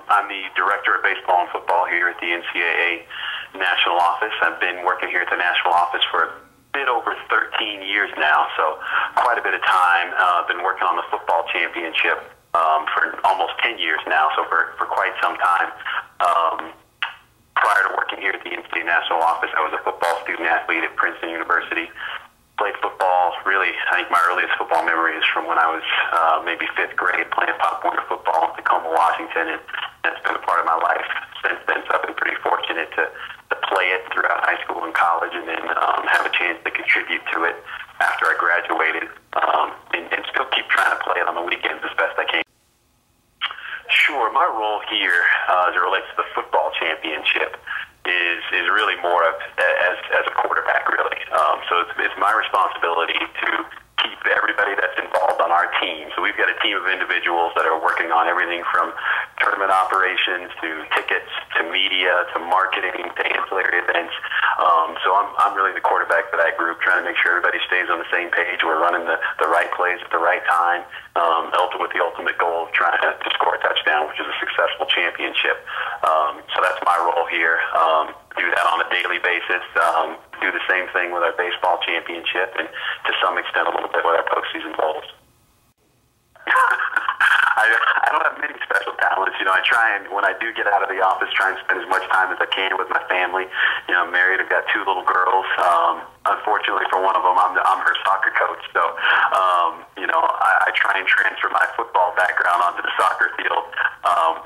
I'm the director of baseball and football here at the NCAA national office. I've been working here at the national office for a bit over 13 years now, so quite a bit of time. I've been working on the football championship for almost 10 years now, so for quite some time. Prior to working here at the NCAA national office, I was a football student athlete at Princeton University. Played football, really, I think my earliest football memory is from when I was maybe 5th grade playing Pop Warner football in Tacoma, Washington, and that's been a part of my life since then. So I've been pretty fortunate to play it throughout high school and college, and then have a chance to contribute to it after I graduated, and still keep trying to play it on the weekends as best I can. Sure, my role here as it relates to the football championship is really more of as a quarterback, really. So it's my responsibility to keep everybody that's involved on our team. So we've got a team of individuals that are working on everything from tournament operations to tickets to media to marketing to ancillary events. So I'm really the quarterback for that group, trying to make sure everybody stays on the same page. We're running the right plays at the right time, with the ultimate goal of trying to score a touchdown, which is a successful championship. So that's my role here. Do that on a daily basis. Do the same thing with our baseball championship, and to some extent a little bit with our postseason bowls. I don't have many special talents. I try and, when I do get out of the office, try and spend as much time as I can with my family. I'm married. I've got 2 little girls. Unfortunately, for one of them, I'm her soccer coach. So, I try and transfer my football background onto the soccer field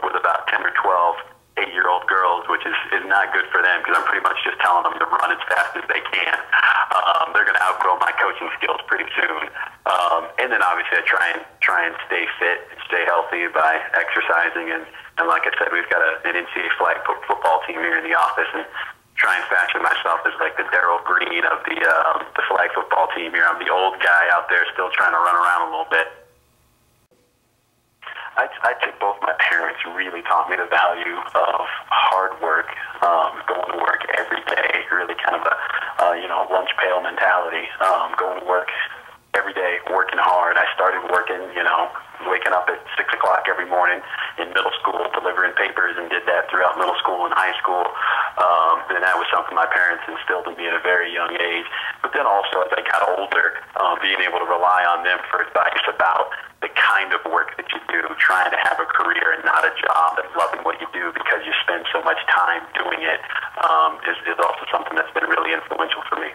with about 10 or 12 8-year-old girls, which is not good for them because I'm pretty much just telling them to run as fast as they can. They're going to outgrow my coaching skills pretty soon. And then obviously I try and stay fit and stay healthy by exercising. And like I said, we've got an NCAA flag football team here in the office, and try and fashion myself as like the Darryl Green of the flag football team here. I'm the old guy out there still trying to run around a little bit. I'd say both my parents really taught me the value of hard work, going to work every day, really kind of a lunch pail mentality, going to work every day, working hard. I started working, waking up at 6 o'clock every morning in middle school, delivering papers, and did that throughout middle school and high school. And that was something my parents instilled in me at a very young age. But then also as I got older, being able to rely on them for advice about the kind of work that you do, trying to have a career and not a job, and loving what you do because you spend so much time doing it, is also something that's been really influential for me.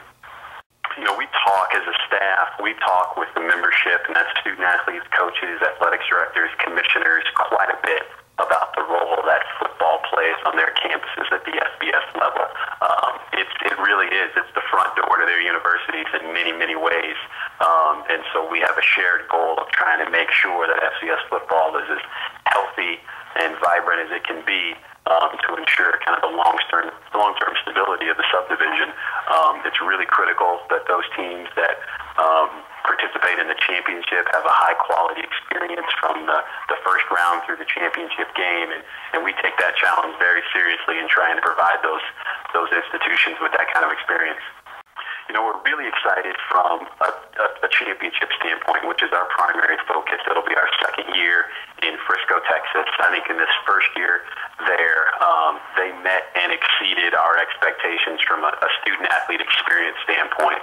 We talk as a staff, we talk with the membership, and that's student athletes, coaches, athletics directors, commissioners, quite a bit about the role that football plays on their campuses at the FBS level. It really is. It's the front door to their universities in many, many ways. And so we have a shared goal of trying to make sure that FCS football is as healthy and vibrant as it can be, to ensure kind of the long-term stability of the subdivision. It's really critical that those teams that participate in the championship have a high-quality experience from the first round through the championship game, and we take that challenge very seriously in trying to provide those institutions with that kind of experience. We're really excited from a championship standpoint, which is our primary focus. It'll be our 2nd year in Frisco, Texas. I think in this first year there, they met and exceeded our expectations from a student-athlete experience standpoint.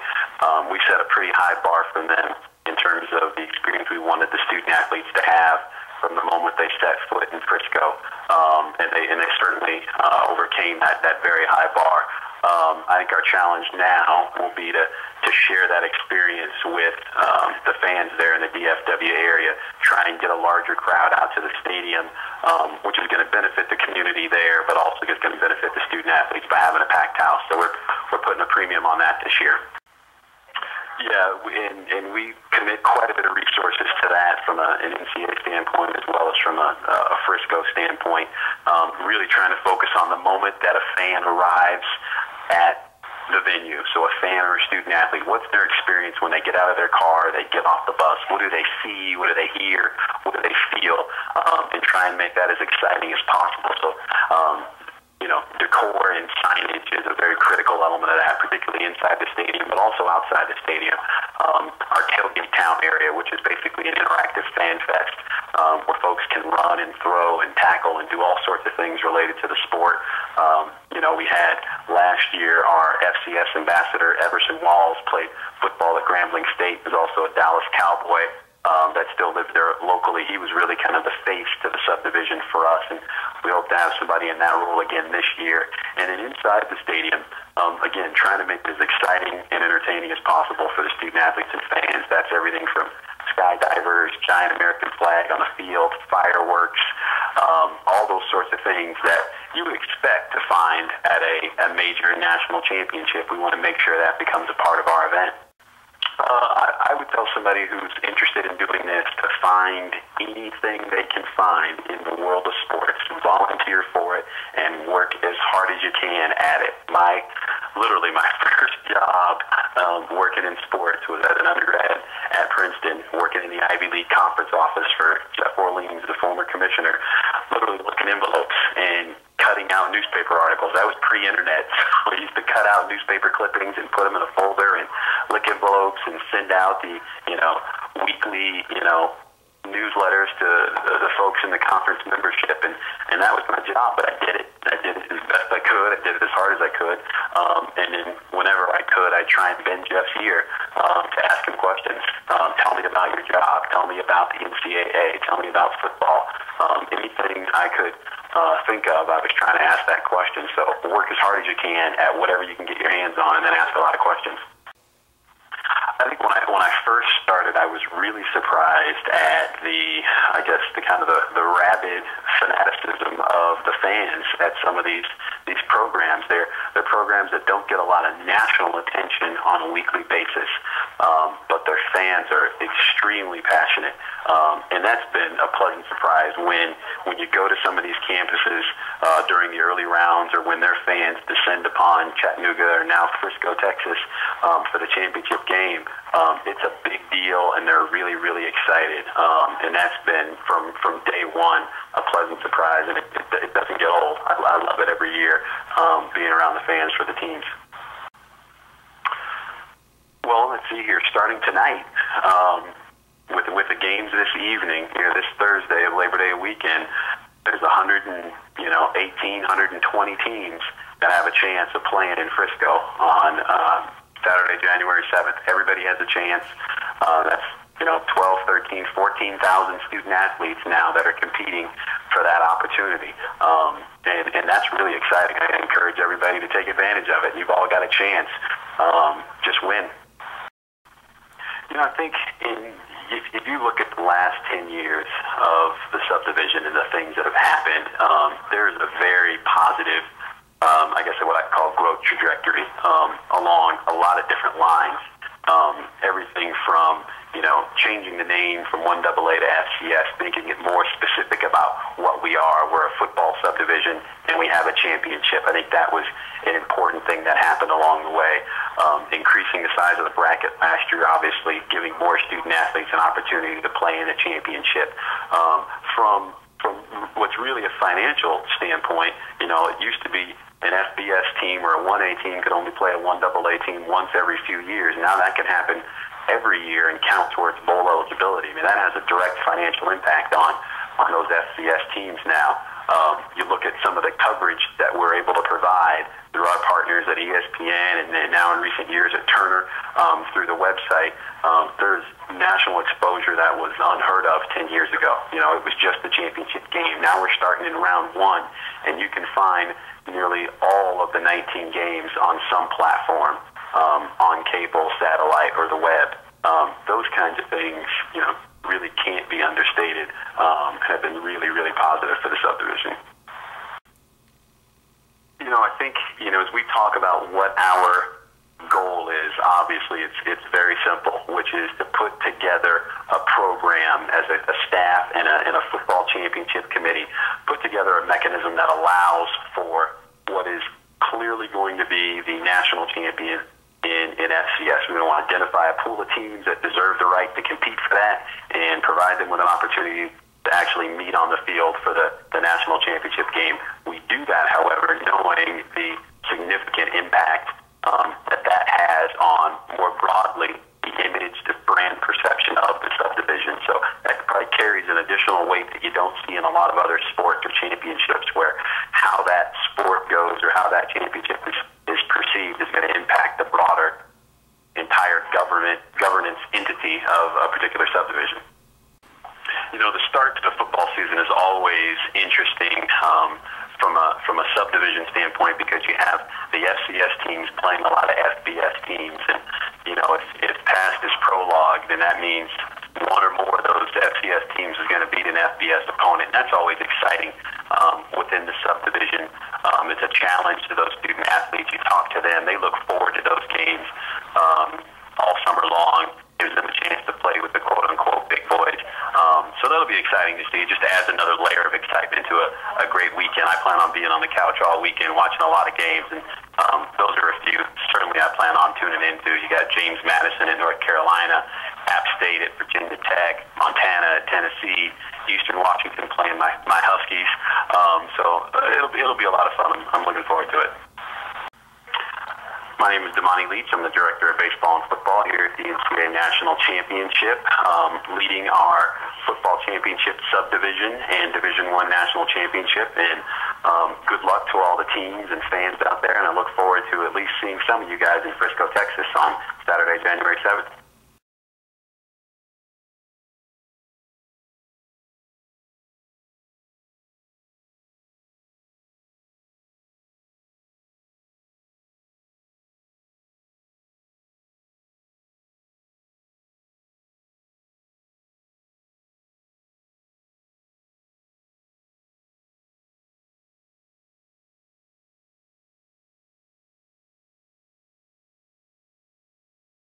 We set a pretty high bar for them in terms of the experience we wanted the student-athletes to have from the moment they set foot in Frisco. And they certainly overcame that very high bar. I think our challenge now will be to share that experience with the fans there in the DFW area, try and get a larger crowd out to the stadium, which is going to benefit the community there, but also is going to benefit the student athletes by having a packed house. So we're putting a premium on that this year. Yeah, and we commit quite a bit of resources to that from an NCAA standpoint as well as from a Frisco standpoint, really trying to focus on the moment that a fan arrives at the venue. So a fan or a student athlete, what's their experience when they get out of their car, they get off the bus? What do they see? What do they hear? What do they feel? And try and make that as exciting as possible. So, decor and signage is a very critical element of that, particularly inside the stadium, but also outside the stadium. Our tailgate town area, which is basically an interactive fan fest, where folks can run and throw and tackle and do last year, our FCS ambassador, Everson Walls, played football at Grambling State, was also a Dallas Cowboy that still lives there locally. He was really kind of the face to the subdivision for us, and we hope to have somebody in that role again this year. And then inside the stadium, again, trying to make it as exciting and entertaining as possible for the student-athletes and fans. That's everything from skydivers, giant American flag on the field, fireworks, all those sorts of things that you would expect to find at a major national championship. We want to make sure that becomes a part of our event. I would tell somebody who's interested in doing this to find anything they can find in the world of sports, volunteer for it, and work as hard as you can at it. Literally my first job working in sports was as an undergrad at Princeton, working in the Ivy League conference office for Jeff Orleans, the former commissioner, literally looking envelopes and cutting out newspaper articles. That was pre-internet. So we used to cut out newspaper clippings and put them in a folder and lick envelopes and send out the, weekly, newsletters to the folks in the conference membership, and that was my job. But I did it as best I could. I did it as hard as I could. And then whenever I could, I'd try and bend Jeff's ear to ask him questions. Tell me about your job. Tell me about the NCAA. Tell me about football. Anything I could think of, I was trying to ask that question. So work as hard as you can at whatever you can get your hands on, and then ask a lot of questions. I think when I first started, I was really surprised at the kind of the rabid fanaticism of the fans at some of these programs. They're programs that don't get a lot of national attention on a weekly basis, but their fans are extremely passionate, and that's been a pleasant surprise when you go to some of these campuses during the early rounds, or when their fans descend upon Chattanooga or now Frisco, Texas, for the championship game. It's a big deal, and they're really, really excited. And that's been, from day one, a pleasant surprise, and it doesn't get old. I love it every year, being around the fans for the teams. Well, let's see here. Starting tonight, with the games this evening, this Thursday of Labor Day weekend, there's 118, 120 teams that have a chance of playing in Frisco on Saturday, January 7th. Everybody has a chance. That's 12, 13, 14,000 student athletes now that are competing for that opportunity. And that's really exciting. I encourage everybody to take advantage of it. You've all got a chance. Just win. I think if you look at the last 10 years of the subdivision and the things that have happened, there's a very positive, what I call growth trajectory along a lot of different lines. Everything from, changing the name from 1AA to FCS, making it more specific about what we are. We're a football subdivision, and we have a championship. I think that was an important thing that happened along the way. Increasing the size of the bracket last year, obviously, giving more student athletes an opportunity to play in a championship. From what's really a financial standpoint, it used to be an FBS team or a 1A team could only play a 1AA team once every few years. Now that can happen every year and count towards bowl eligibility. I mean, that has a direct financial impact on those FCS teams now. You look at some of the coverage that we're able to provide through our partners at ESPN and then now in recent years at Turner, through the website. There's national exposure that was unheard of 10 years ago. It was just the championship game. Now we're starting in round one, and you can find nearly all of the 19 games on some platform, on cable, satellite, or the web. Those kinds of things, really can't be understated, have been really, really positive for the subdivision. I think, as we talk about what our goal is, obviously it's very simple, which is to put together a program as a staff and a football championship committee, put together a mechanism that allows for what is clearly going to be the national champion in FCS. We want to identify a pool of teams that deserve the right to compete for that and provide them with an opportunity to actually meet on the field for the national championship game. We do that, however, knowing the significant impact that has on, more broadly, the image, the brand perception of the subdivision. So that probably carries an additional weight that you don't see in a lot of other sports or championships, where how that sport goes or how that championship is of a particular subdivision. You know, the start to the football season is always interesting from a subdivision standpoint, because you have the FCS teams playing a lot of FBS teams, and you know, if past is prologue, then that means one or more of those FCS teams is going to beat an FBS opponent. And that's always exciting within the subdivision. It's a challenge to those student athletes. You talk to them; they look forward to those games all summer long. Gives them a chance to play with the quote-unquote big boys. So that'll be exciting to see. It just adds another layer of excitement to a great weekend. I plan on being on the couch all weekend watching a lot of games, and those are a few certainly I plan on tuning into. You got James Madison in North Carolina, App State at Virginia Tech, Montana at Tennessee, Eastern Washington playing my Huskies. So it'll be a lot of fun. I'm looking forward to it. My name is Damani Leech. I'm the Director of Baseball and Football here at the NCAA National Championship, leading our football championship subdivision and Division I National Championship. And good luck to all the teams and fans out there, and I look forward to at least seeing some of you guys in Frisco, Texas on Saturday, January 7th.